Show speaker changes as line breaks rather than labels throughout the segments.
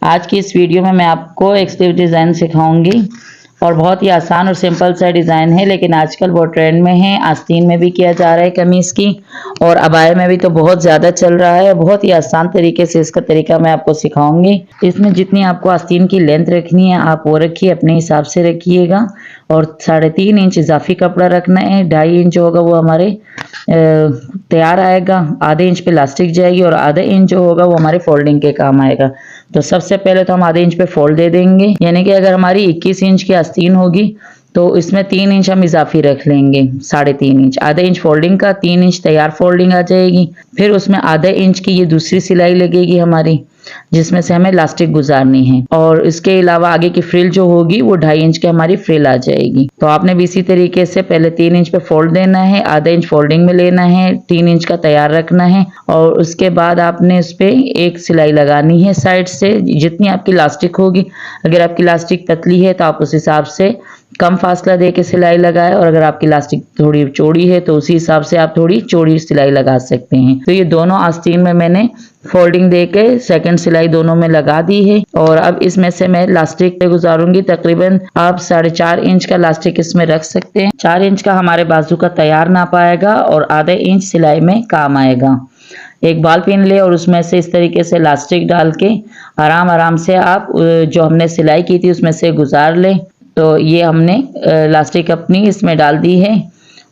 आज की इस वीडियो में मैं आपको एक स्लीव डिज़ाइन सिखाऊंगी और बहुत ही आसान और सिंपल सा डिज़ाइन है, लेकिन आजकल वो ट्रेंड में है। आस्तीन में भी किया जा रहा है कमीज़ की, और अबाया में भी तो बहुत ज़्यादा चल रहा है। बहुत ही आसान तरीके से इसका तरीका मैं आपको सिखाऊंगी। इसमें जितनी आपको आस्तीन की लेंथ रखनी है आप वो रखिए, अपने हिसाब से रखिएगा। और 3.5 इंच इजाफी कपड़ा रखना है। 2.5 इंच होगा वो हमारे तैयार आएगा। आधे इंच पे इलास्टिक जाएगी और आधे इंच जो होगा वो हमारे फोल्डिंग के काम आएगा। तो सबसे पहले तो हम आधे इंच पे फोल्ड दे देंगे, यानी कि अगर हमारी 21 इंच की आस्तीन होगी तो इसमें 3 इंच हम इजाफी रख लेंगे। 3.5 इंच आधे इंच फोल्डिंग का, 3 इंच तैयार फोल्डिंग आ जाएगी। फिर उसमें आधे इंच की ये दूसरी सिलाई लगेगी हमारी, जिसमें से हमें इलास्टिक गुजारनी है। और इसके अलावा आगे की फ्रिल जो होगी वो 2.5 इंच की हमारी फ्रिल आ जाएगी। तो आपने भी इसी तरीके से पहले 3 इंच पे फोल्ड देना है, आधा इंच फोल्डिंग में लेना है, 3 इंच का तैयार रखना है। और उसके बाद आपने इस पे एक सिलाई लगानी है साइड से, जितनी आपकी इलास्टिक होगी। अगर आपकी इलास्टिक पतली है तो आप उस हिसाब से कम फासला दे के सिलाई लगाए, और अगर आपकी इलास्टिक थोड़ी चौड़ी है तो उसी हिसाब से आप थोड़ी चौड़ी सिलाई लगा सकते हैं। तो ये दोनों आस्तीन में मैंने फोल्डिंग दे के सेकेंड सिलाई दोनों में लगा दी है। और अब इसमें से मैं इलास्टिक गुजारूंगी। तकरीबन आप 4.5 इंच का इलास्टिक इसमें रख सकते हैं। 4 इंच का हमारे बाजू का तैयार नाप आएगा और आधे इंच सिलाई में काम आएगा। एक बाल पिन ले और उसमें से इस तरीके से इलास्टिक डाल के आराम आराम से आप जो हमने सिलाई की थी उसमें से गुजार ले। तो ये हमने इलास्टिक अपनी इसमें डाल दी है,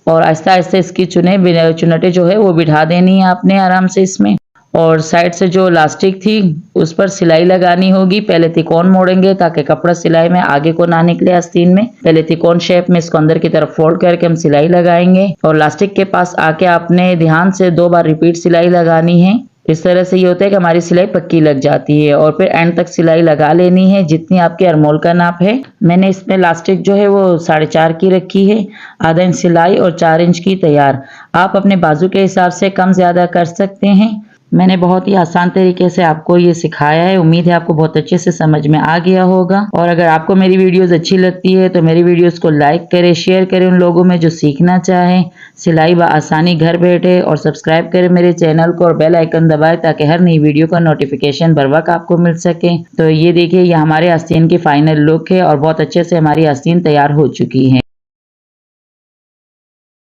और आहिस्ता आहिस्ता इसकी चुनटे जो है वो बिठा देनी है आपने आराम से इसमें। और साइड से जो इलास्टिक थी उस पर सिलाई लगानी होगी। पहले तिकोन मोड़ेंगे ताकि कपड़ा सिलाई में आगे को ना निकले आस्तीन में। पहले तिकोन शेप में इसको अंदर की तरफ फोल्ड करके हम सिलाई लगाएंगे, और इलास्टिक के पास आके आपने ध्यान से 2 बार रिपीट सिलाई लगानी है। इस तरह से ये होता है कि हमारी सिलाई पक्की लग जाती है, और फिर एंड तक सिलाई लगा लेनी है जितनी आपके अरमोल का नाप है। मैंने इसमें इलास्टिक जो है वो 4.5 की रखी है, आधा इंच सिलाई और 4 इंच की तैयार। आप अपने बाजू के हिसाब से कम ज्यादा कर सकते हैं। मैंने बहुत ही आसान तरीके से आपको ये सिखाया है। उम्मीद है आपको बहुत अच्छे से समझ में आ गया होगा। और अगर आपको मेरी वीडियोस अच्छी लगती है तो मेरी वीडियोस को लाइक करें, शेयर करें उन लोगों में जो सीखना चाहें सिलाई आसानी घर बैठे, और सब्सक्राइब करें मेरे चैनल को और बेल आइकन दबाएं ताकि हर नई वीडियो का नोटिफिकेशन बर वक्त आपको मिल सके। तो ये देखिए, ये हमारे आस्तीन की फाइनल लुक है और बहुत अच्छे से हमारी आस्तीन तैयार हो चुकी है।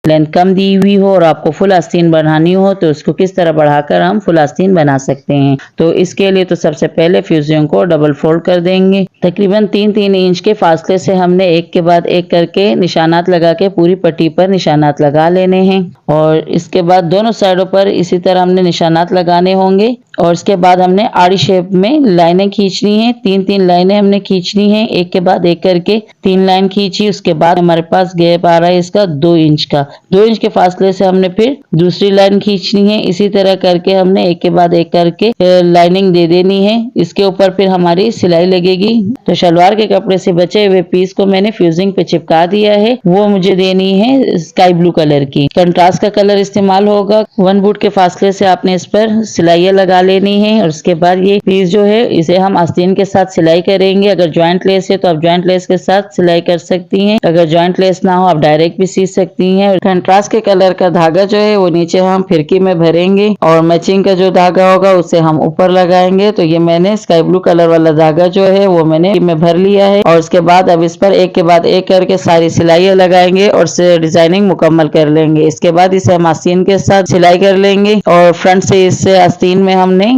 लेंथ कम दी हुई हो और आपको फुल आस्तीन बनानी हो तो उसको किस तरह बढ़ाकर हम फुल आस्तीन बना सकते हैं। तो इसके लिए तो सबसे पहले फ्यूजिंग को डबल फोल्ड कर देंगे। तकरीबन 3-3 इंच के फासले से हमने एक के बाद एक करके निशानात लगा के पूरी पट्टी पर निशानात लगा लेने हैं। और इसके बाद दोनों साइडों पर इसी तरह हमने निशानात लगाने होंगे। और इसके बाद हमने आड़ी शेप में लाइनें खींचनी है। 3-3 लाइनें हमने खींचनी है, एक के बाद एक करके 3 लाइन खींची। उसके बाद हमारे पास गैप आ रहा है इसका 2 इंच का। 2 इंच के फासले से हमने फिर दूसरी लाइन खींचनी है। इसी तरह करके हमने एक के बाद एक करके लाइनिंग दे देनी है। इसके ऊपर फिर हमारी सिलाई लगेगी। तो शलवार के कपड़े से बचे हुए पीस को मैंने फ्यूजिंग पे चिपका दिया है। वो मुझे देनी है स्काई ब्लू कलर की। कंट्रास्ट का कलर इस्तेमाल होगा। 1 फुट के फासले से आपने इस पर सिलाइयाँ लगा लेनी है। और उसके बाद ये पीस जो है इसे हम आस्तीन के साथ सिलाई करेंगे। अगर ज्वाइंट लेस है तो आप ज्वाइंट लेस के साथ सिलाई कर सकती हैं। अगर ज्वाइंट लेस ना हो आप डायरेक्ट भी सी सकती हैं। कंट्रास्ट के कलर का धागा जो है वो नीचे हम फिरकी में भरेंगे, और मैचिंग का जो धागा होगा उसे हम ऊपर लगाएंगे। तो ये मैंने स्काई ब्लू कलर वाला धागा जो है वो मैंने भर लिया है। और उसके बाद अब इस पर एक के बाद एक करके सारी सिलाइयाँ लगाएंगे और डिजाइनिंग मुकम्मल कर लेंगे। इसके बाद इसे हम आस्तीन के साथ सिलाई कर लेंगे। और फ्रंट से इस आस्तीन में हमने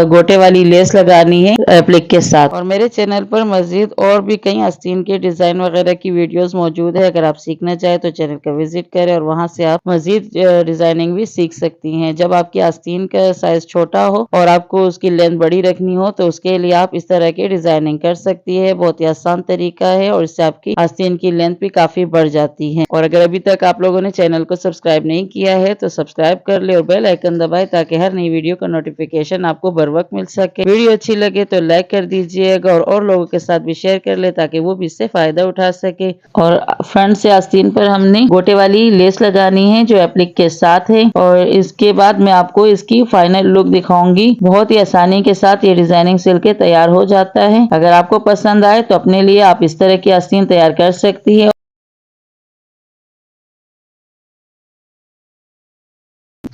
गोटे वाली लेस लगानी है एप्लिक के साथ। और मेरे चैनल पर मजीद और भी कई आस्तीन के डिजाइन वगैरह की वीडियोस मौजूद है। अगर आप सीखना चाहे तो चैनल का विजिट करें और वहां से आप मजीद डिजाइनिंग भी सीख सकती हैं। जब आपकी आस्तीन का साइज छोटा हो और आपको उसकी लेंथ बड़ी रखनी हो तो उसके लिए आप इस तरह की डिजाइनिंग कर सकती है। बहुत ही आसान तरीका है और इससे आपकी आस्तीन की लेंथ भी काफी बढ़ जाती है। और अगर अभी तक आप लोगों ने चैनल को सब्सक्राइब नहीं किया है तो सब्सक्राइब कर ले और बेल आइकन दबाए ताकि हर नई वीडियो का नोटिफिकेशन आपको बर वक्त मिल सके। वीडियो अच्छी लगे तो लाइक कर दीजिएगा और लोगों के साथ भी शेयर कर ले ताकि वो भी इससे फायदा उठा सके। और फ्रंट से आस्तीन पर हमने गोटे वाली लेस लगानी है जो एप्लिक के साथ है। और इसके बाद मैं आपको इसकी फाइनल लुक दिखाऊंगी। बहुत ही आसानी के साथ ये डिजाइनिंग सिल के तैयार हो जाता है। अगर आपको पसंद आए तो अपने लिए आप इस तरह की आस्तीन तैयार कर सकती है।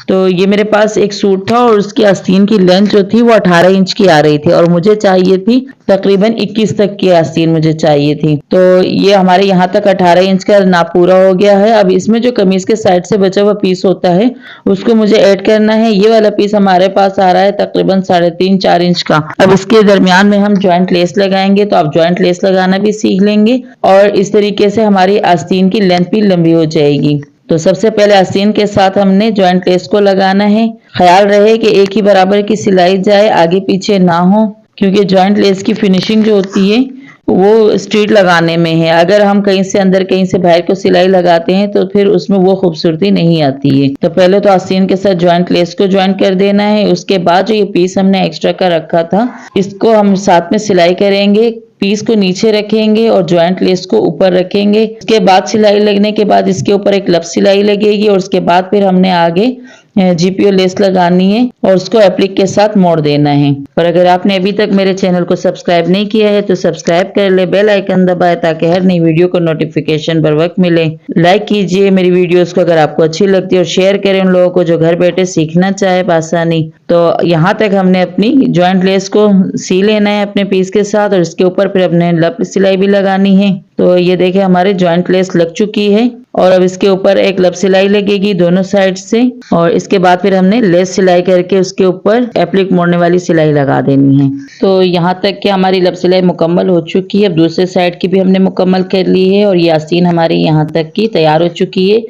तो ये मेरे पास एक सूट था और उसकी आस्तीन की लेंथ जो थी वो 18 इंच की आ रही थी और मुझे चाहिए थी तकरीबन 21 तक की आस्तीन मुझे चाहिए थी। तो ये हमारे यहाँ तक 18 इंच का नाप पूरा हो गया है। अब इसमें जो कमीज के साइड से बचा हुआ पीस होता है उसको मुझे ऐड करना है। ये वाला पीस हमारे पास आ रहा है तकरीबन 3.5-4 इंच का। अब इसके दरमियान में हम जॉइंट लेस लगाएंगे, तो आप जॉइंट लेस लगाना भी सीख लेंगे और इस तरीके से हमारी आस्तीन की लेंथ भी लंबी हो जाएगी। तो सबसे पहले आस्तीन के साथ हमने जॉइंट लेस को लगाना है। ख्याल रहे कि एक ही बराबर की सिलाई जाए, आगे पीछे ना हो, क्योंकि जॉइंट लेस की फिनिशिंग जो होती है वो स्ट्रीट लगाने में है। अगर हम कहीं से अंदर कहीं से बाहर को सिलाई लगाते हैं तो फिर उसमें वो खूबसूरती नहीं आती है। तो पहले तो आस्तीन के साथ जॉइंट लेस को ज्वाइन कर देना है। उसके बाद जो ये पीस हमने एक्स्ट्रा का रखा था इसको हम साथ में सिलाई करेंगे। पीस को नीचे रखेंगे और जॉइंट लेस को ऊपर रखेंगे। उसके बाद सिलाई लगने के बाद इसके ऊपर एक लप सिलाई लगेगी और उसके बाद फिर हमने आगे जीपीओ लेस लगानी है और उसको एप्लिक के साथ मोड़ देना है। और अगर आपने अभी तक मेरे चैनल को सब्सक्राइब नहीं किया है तो सब्सक्राइब कर ले, बेल आइकन दबाए ताकि हर नई वीडियो को नोटिफिकेशन बर वक्त मिले। लाइक कीजिए मेरी वीडियोस को अगर आपको अच्छी लगती है और शेयर करें उन लोगों को जो घर बैठे सीखना चाहे आसानी। तो यहाँ तक हमने अपनी जॉइंट लेस को सी लेना है अपने पीस के साथ और इसके ऊपर फिर अपने लप सिलाई भी लगानी है। तो ये देखें हमारे जॉइंट लेस लग चुकी है और अब इसके ऊपर एक लप सिलाई लगेगी दोनों साइड से और इसके बाद फिर हमने लेस सिलाई करके उसके ऊपर एप्लिक मोड़ने वाली सिलाई लगा देनी है। तो यहाँ तक कि हमारी लप सिलाई मुकम्मल हो चुकी है। अब दूसरे साइड की भी हमने मुकम्मल कर ली है और ये आस्तीन हमारी यहाँ तक की तैयार हो चुकी है।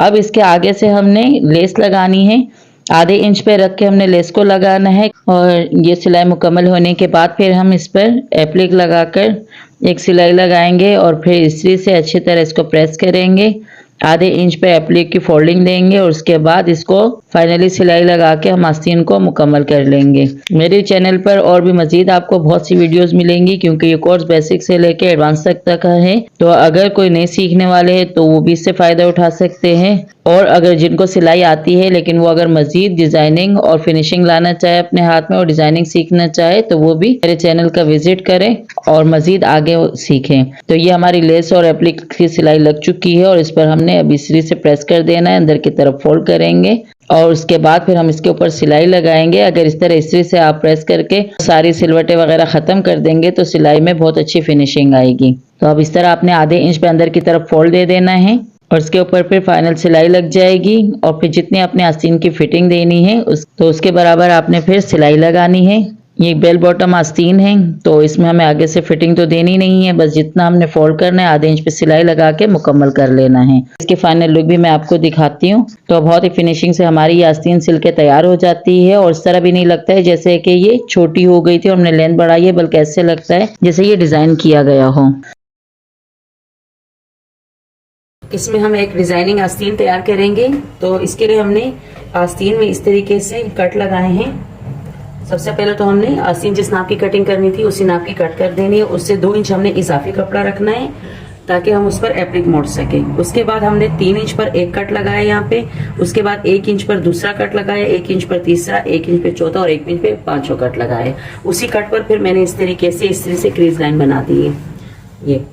अब इसके आगे से हमने लेस लगानी है। आधे इंच पे रख के हमने लेस को लगाना है और ये सिलाई मुकम्मल होने के बाद फिर हम इस पर एप्लिक लगाकर एक सिलाई लगाएंगे और फिर इस्त्री से अच्छी तरह इसको प्रेस करेंगे। आधे इंच पे एप्लिक की फोल्डिंग देंगे और उसके बाद इसको फाइनली सिलाई लगा के हम आस्तीन को मुकम्मल कर लेंगे। मेरे चैनल पर और भी मजीद आपको बहुत सी वीडियोस मिलेंगी क्योंकि ये कोर्स बेसिक से लेके एडवांस तक का है। तो अगर कोई नए सीखने वाले हैं तो वो भी इससे फ़ायदा उठा सकते हैं और अगर जिनको सिलाई आती है लेकिन वो अगर मजीद डिज़ाइनिंग और फिनिशिंग लाना चाहे अपने हाथ में और डिज़ाइनिंग सीखना चाहे तो वो भी मेरे चैनल का विजिट करें और मजीद आगे सीखें। तो ये हमारी लेस और एप्लिक की सिलाई लग चुकी है और इस पर हमने अब इस्त्री से प्रेस कर देना है, अंदर की तरफ फोल्ड करेंगे और उसके बाद फिर हम इसके ऊपर सिलाई लगाएंगे। अगर इस तरह इस्त्री से आप प्रेस करके सारी सिलवटें वगैरह ख़त्म कर देंगे तो सिलाई में बहुत अच्छी फिनिशिंग आएगी। तो अब इस तरह आपने आधे इंच पे अंदर की तरफ फोल्ड दे देना है और उसके ऊपर फिर फाइनल सिलाई लग जाएगी और फिर जितने अपने आस्तीन की फिटिंग देनी है तो उसके बराबर आपने फिर सिलाई लगानी है। ये बेल बॉटम आस्तीन है तो इसमें हमें आगे से फिटिंग तो देनी नहीं है, बस जितना हमने फोल्ड करना है आधे इंच पे सिलाई लगा के मुकम्मल कर लेना है। इसके फाइनल लुक भी मैं आपको दिखाती हूँ। तो बहुत ही फिनिशिंग से हमारी ये आस्तीन सिल के तैयार हो जाती है और इस तरह भी नहीं लगता है जैसे कि ये छोटी हो गई थी और हमने लेंथ बढ़ाई है, बल्कि ऐसे लगता है जैसे ये डिज़ाइन किया गया हो। इसमें हम एक डिजाइनिंग आस्तीन तैयार करेंगे तो इसके लिए हमने आस्तीन में इस तरीके से कट लगाए हैं। सबसे पहले तो हमने आस्तीन जिस नाप की कटिंग करनी थी उसी नाप की कट कर देनी है। उससे 2 इंच हमने इजाफी कपड़ा रखना है ताकि हम उस पर एप्लिक मोड़ सके। उसके बाद हमने 3 इंच पर एक कट लगाया यहाँ पे, उसके बाद 1 इंच पर दूसरा कट लगाया, 1 इंच पर तीसरा, 1 इंच पे चौथा और 1 इंच पे पांचवा कट लगाया। उसी कट पर फिर मैंने इस तरीके से इस्त्री से क्रीज लाइन बना दी है। ये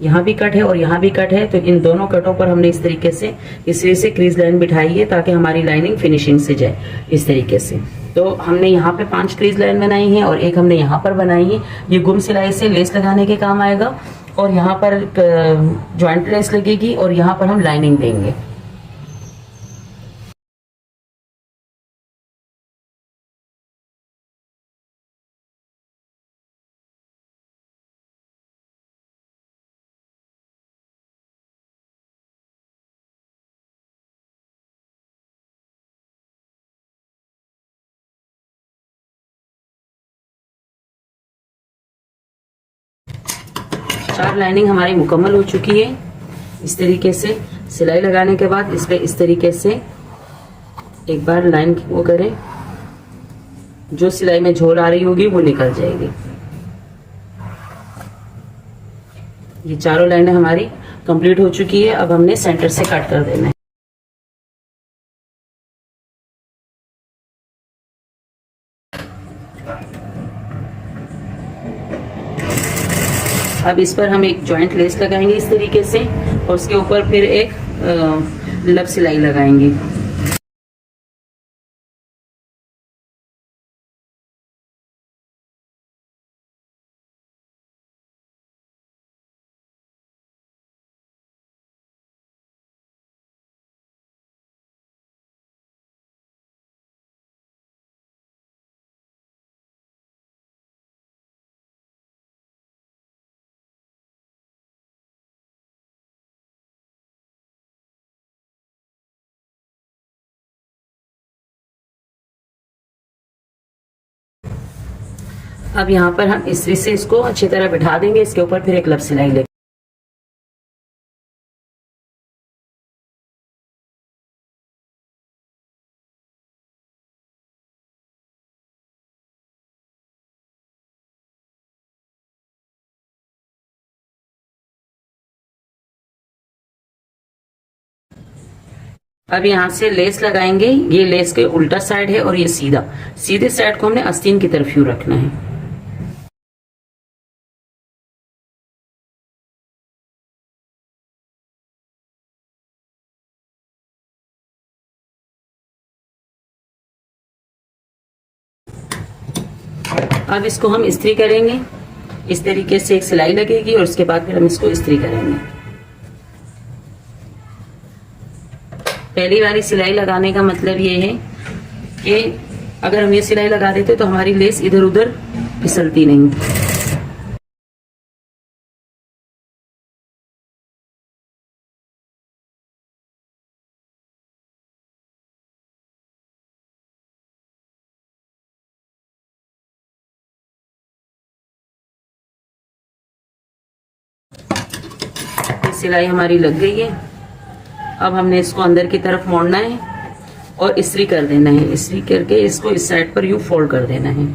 यहाँ भी कट है और यहाँ भी कट है तो इन दोनों कटों पर हमने इस तरीके से इस्त्री से क्रीज लाइन बिठाई है ताकि हमारी लाइनिंग फिनिशिंग से जाए इस तरीके से। तो हमने यहाँ पे 5 क्रीज लाइन बनाई है और एक हमने यहाँ पर बनाई है। ये गुम सिलाई से लेस लगाने के काम आएगा और यहाँ पर जॉइंट लेस लगेगी और यहाँ पर हम लाइनिंग देंगे। चार लाइनिंग हमारी मुकम्मल हो चुकी है। इस तरीके से सिलाई लगाने के बाद इस पे इस तरीके से एक बार लाइन वो करें, जो सिलाई में झोल आ रही होगी वो निकल जाएगी। ये चारों लाइनें हमारी कंप्लीट हो चुकी है। अब हमने सेंटर से कट कर देना है। अब इस पर हम एक जॉइंट लेस लगाएंगे इस तरीके से और उसके ऊपर फिर एक लप सिलाई लगाएंगे। अब यहाँ पर हम इस्त्री से इसको अच्छी तरह बिठा देंगे। इसके ऊपर फिर एक लब सिलाई लेंगे। अब यहाँ से लेस लगाएंगे। ये लेस के उल्टा साइड है और ये सीधा, सीधे साइड को हमने आस्तीन की तरफ यूं रखना है। अब इसको हम इस्त्री करेंगे। इस तरीके से एक सिलाई लगेगी और उसके बाद फिर हम इसको इस्त्री करेंगे। पहली बारी सिलाई लगाने का मतलब ये है कि अगर हम ये सिलाई लगा देते तो हमारी लेस इधर उधर फिसलती नहीं। ये सिलाई हमारी लग गई है। अब हमने इसको अंदर की तरफ मोड़ना है और इस्त्री कर देना है। इस्त्री करके इसको इस साइड पर यूं फोल्ड कर देना है।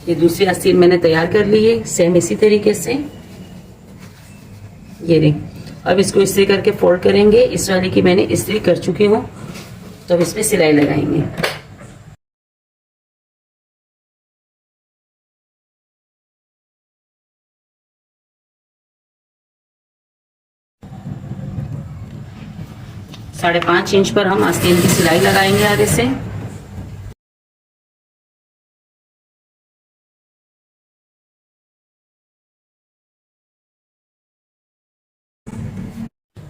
ये दूसरी आस्तीन मैंने तैयार कर ली है सेम इसी तरीके से। ये रही। अब इसको इस्त्री करके फोल्ड करेंगे। इस वाली की मैंने इस्त्री कर चुकी हूँ, तो अब इसमें सिलाई लगाएंगे। साढ़े 5 इंच पर हम आस्तीन की सिलाई लगाएंगे आगे से।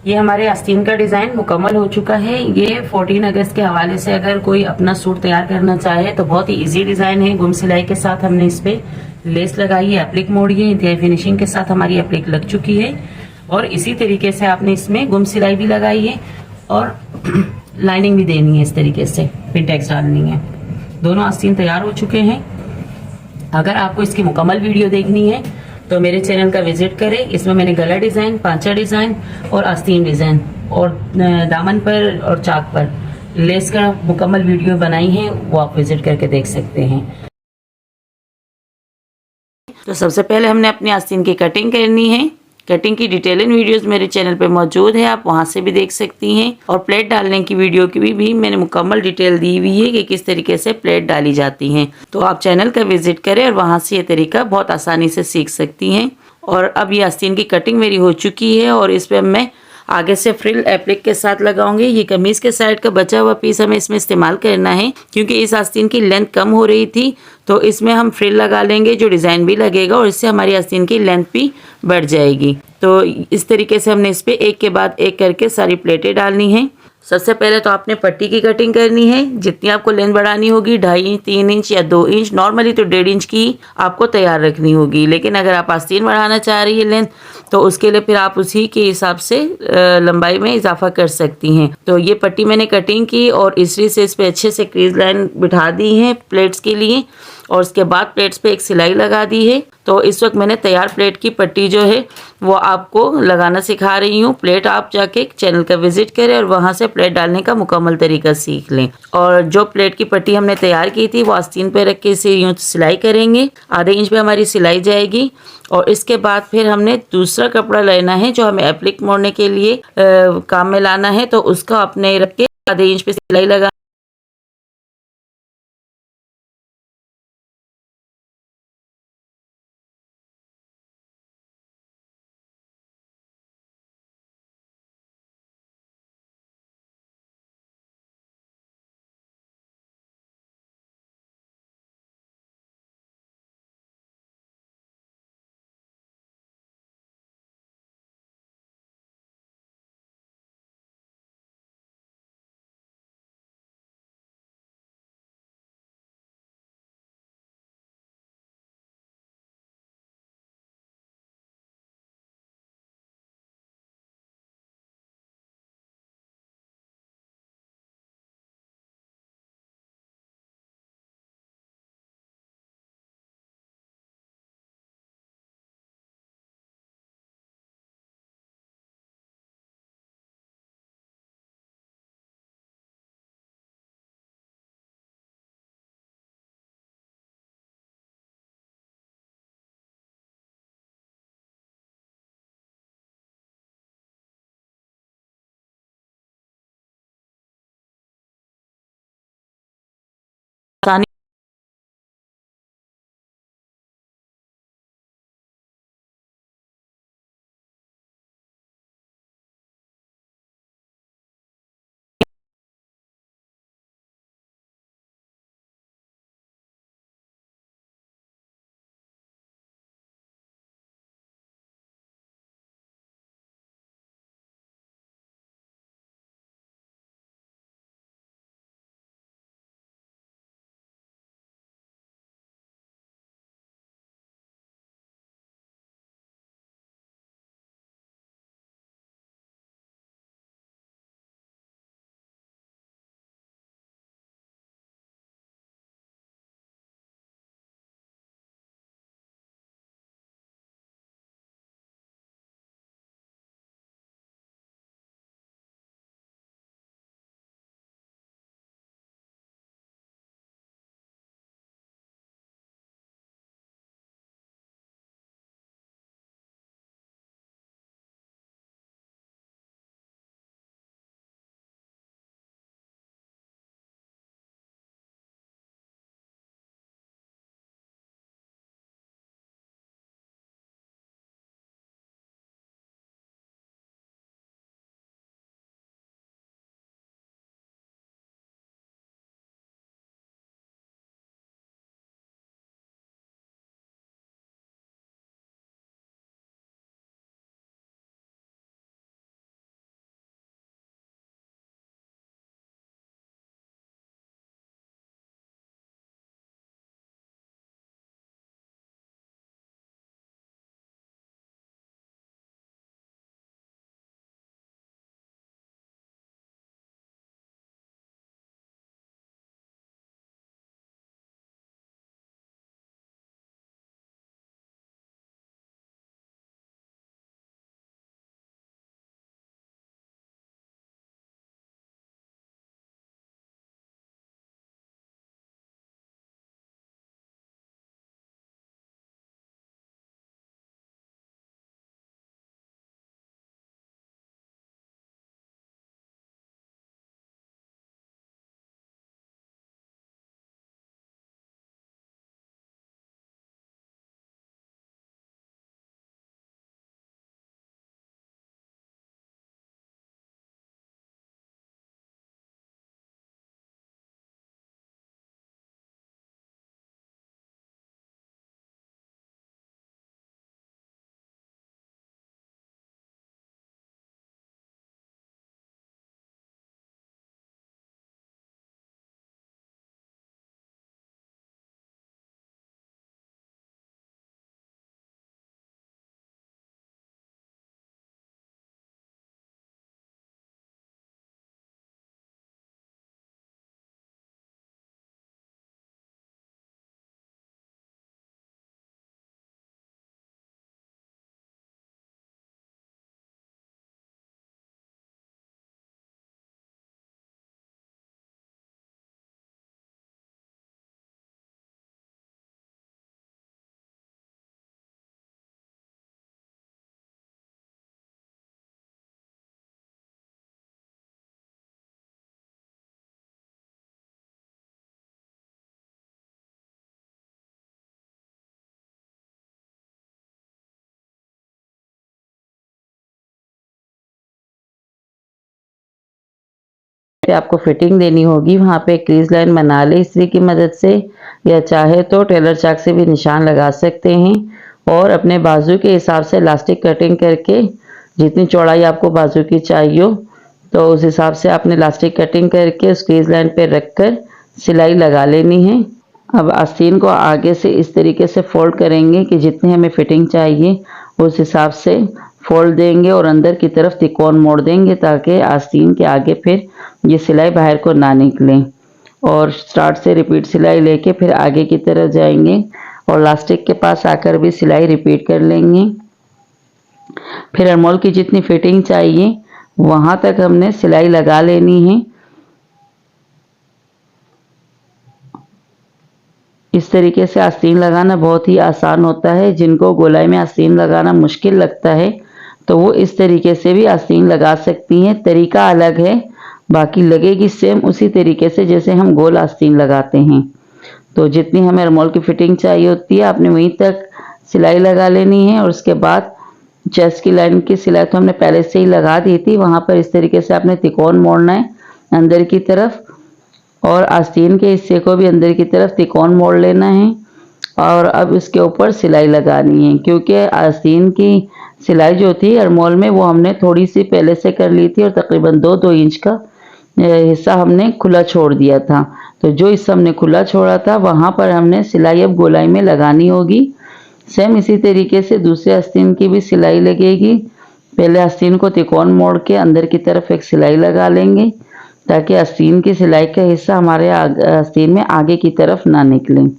ये हमारे आस्तीन का डिजाइन मुकम्मल हो चुका है। ये 14 अगस्त के हवाले से अगर कोई अपना सूट तैयार करना चाहे तो बहुत ही इजी डिजाइन है। गुम सिलाई के साथ हमने इस पे लेस लगाई है, एप्लिक मोड़ी है, इंतहाई फिनिशिंग के साथ हमारी एप्लिक लग चुकी है। और इसी तरीके से आपने इसमें गुम सिलाई भी लगाई है और लाइनिंग भी देनी है। इस तरीके से पिनटेक्स डालनी है। दोनों आस्तीन तैयार हो चुके हैं। अगर आपको इसकी मुकम्मल वीडियो देखनी है तो मेरे चैनल का विजिट करें। इसमें मैंने गला डिजाइन, पांचा डिजाइन और आस्तीन डिजाइन और दामन पर और चाक पर लेस का मुकम्मल वीडियो बनाई है, वो आप विजिट करके देख सकते हैं। तो सबसे पहले हमने अपनी आस्तीन की कटिंग करनी है। कटिंग की डिटेलिंग वीडियोस मेरे चैनल पे मौजूद है, आप वहां से भी देख सकती हैं। और प्लेट डालने की वीडियो की भी मैंने मुकम्मल डिटेल दी हुई है कि किस तरीके से प्लेट डाली जाती हैं। तो आप चैनल का विजिट करें और वहां से ये तरीका बहुत आसानी से सीख सकती हैं। और अब ये आस्तीन की कटिंग मेरी हो चुकी है और इस पर मैं आगे से फ्रिल एप्लिक के साथ लगाऊंगी। ये कमीज के साइड का बचा हुआ पीस हमें इसमें इस्तेमाल करना है, क्योंकि इस आस्तीन की लेंथ कम हो रही थी, तो इसमें हम फ्रिल लगा लेंगे जो डिजाइन भी लगेगा और इससे हमारी आस्तीन की लेंथ भी बढ़ जाएगी। तो इस तरीके से हमने इस पे एक के बाद एक करके सारी प्लेटें डालनी है। सबसे पहले तो आपने पट्टी की कटिंग करनी है। जितनी आपको लेंथ बढ़ानी होगी 2.5 इंच, 3 इंच या 2 इंच, नॉर्मली तो 1.5 इंच की आपको तैयार रखनी होगी। लेकिन अगर आप आस्तीन बढ़ाना चाह रही है लेंथ, तो उसके लिए फिर आप उसी के हिसाब से लंबाई में इजाफा कर सकती हैं। तो ये पट्टी मैंने कटिंग की और इस्त्री से इस पे अच्छे से क्रीज लाइन बिठा दी है प्लेट्स के लिए, और उसके बाद प्लेट्स पे एक सिलाई लगा दी है। तो इस वक्त मैंने तैयार प्लेट की पट्टी जो है वो आपको लगाना सिखा रही हूँ। प्लेट आप जाके चैनल का विजिट करें और वहां से प्लेट डालने का मुकम्मल तरीका सीख लें। और जो प्लेट की पट्टी हमने तैयार की थी वो आस्तीन पे रख के इसे यूं सिलाई करेंगे। आधे इंच पे हमारी सिलाई जाएगी और इसके बाद फिर हमने दूसरा कपड़ा लेना है जो हमें एप्लिक मोड़ने के लिए काम में लाना है। तो उसका अपने रख के आधे इंच पे सिलाई लगा पे आपको फिटिंग देनी होगी वहाँ पे क्रीज लाइन बना ले इस्त्री की मदद से, या चाहे तो टेलर चाक से भी निशान लगा सकते हैं। और अपने बाजू के हिसाब से इलास्टिक कटिंग करके जितनी चौड़ाई आपको बाजू की चाहिए हो तो उस हिसाब से आपने इलास्टिक कटिंग करके स्क्रीज लाइन पे रख कर सिलाई लगा लेनी है। अब आस्तीन को आगे से इस तरीके से फोल्ड करेंगे कि जितनी हमें फिटिंग चाहिए उस हिसाब से फोल्ड देंगे और अंदर की तरफ तिकोन मोड़ देंगे ताकि आस्तीन के आगे फिर ये सिलाई बाहर को ना निकले। और स्टार्ट से रिपीट सिलाई लेके फिर आगे की तरफ जाएंगे और लास्टिक के पास आकर भी सिलाई रिपीट कर लेंगे। फिर अरमोल की जितनी फिटिंग चाहिए वहां तक हमने सिलाई लगा लेनी है। इस तरीके से आस्तीन लगाना बहुत ही आसान होता है। जिनको गोलाई में आस्तीन लगाना मुश्किल लगता है तो वो इस तरीके से भी आस्तीन लगा सकती हैं। तरीका अलग है, बाकी लगेगी सेम उसी तरीके से जैसे हम गोल आस्तीन लगाते हैं। तो जितनी हमें अरमोल की फिटिंग चाहिए होती है आपने वहीं तक सिलाई लगा लेनी है। और उसके बाद चेस्ट की लाइन की सिलाई तो हमने पहले से ही लगा दी थी, वहाँ पर इस तरीके से आपने तिकोन मोड़ना है अंदर की तरफ और आस्तीन के हिस्से को भी अंदर की तरफ तिकोन मोड़ लेना है। और अब इसके ऊपर सिलाई लगानी है, क्योंकि आस्तीन की सिलाई जो थी अरमोल में वो हमने थोड़ी सी पहले से कर ली थी और तकरीबन 2-2 इंच का हिस्सा हमने खुला छोड़ दिया था। तो जो हिस्सा हमने खुला छोड़ा था वहाँ पर हमने सिलाई अब गोलाई में लगानी होगी। सेम इसी तरीके से दूसरे आस्तीन की भी सिलाई लगेगी। पहले आस्तीन को तिकोन मोड़ के अंदर की तरफ एक सिलाई लगा लेंगे ताकि आस्तीन की सिलाई का हिस्सा हमारे आस्तीन में आगे की तरफ ना निकले।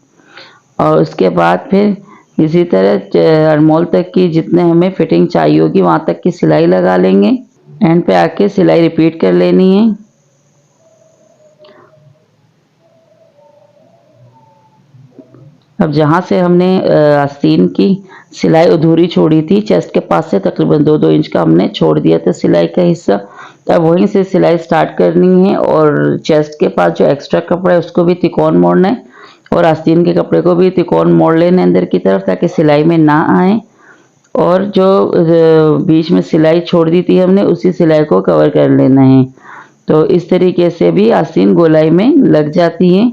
और उसके बाद फिर इसी तरह अरमोल तक की जितने हमें फिटिंग चाहिए होगी वहाँ तक की सिलाई लगा लेंगे। एंड पे आके सिलाई रिपीट कर लेनी है। अब जहाँ से हमने आस्तीन की सिलाई अधूरी छोड़ी थी चेस्ट के पास से तकरीबन 2-2 इंच का हमने छोड़ दिया था सिलाई का हिस्सा, तब वहीं से सिलाई स्टार्ट करनी है। और चेस्ट के पास जो एक्स्ट्रा कपड़ा है उसको भी तिकोन मोड़ना है और आस्तीन के कपड़े को भी तिकोन मोड़ लेना है अंदर की तरफ ताकि सिलाई में ना आए। और जो बीच में सिलाई छोड़ दी थी हमने उसी सिलाई को कवर कर लेना है। तो इस तरीके से भी आस्तीन गोलाई में लग जाती है।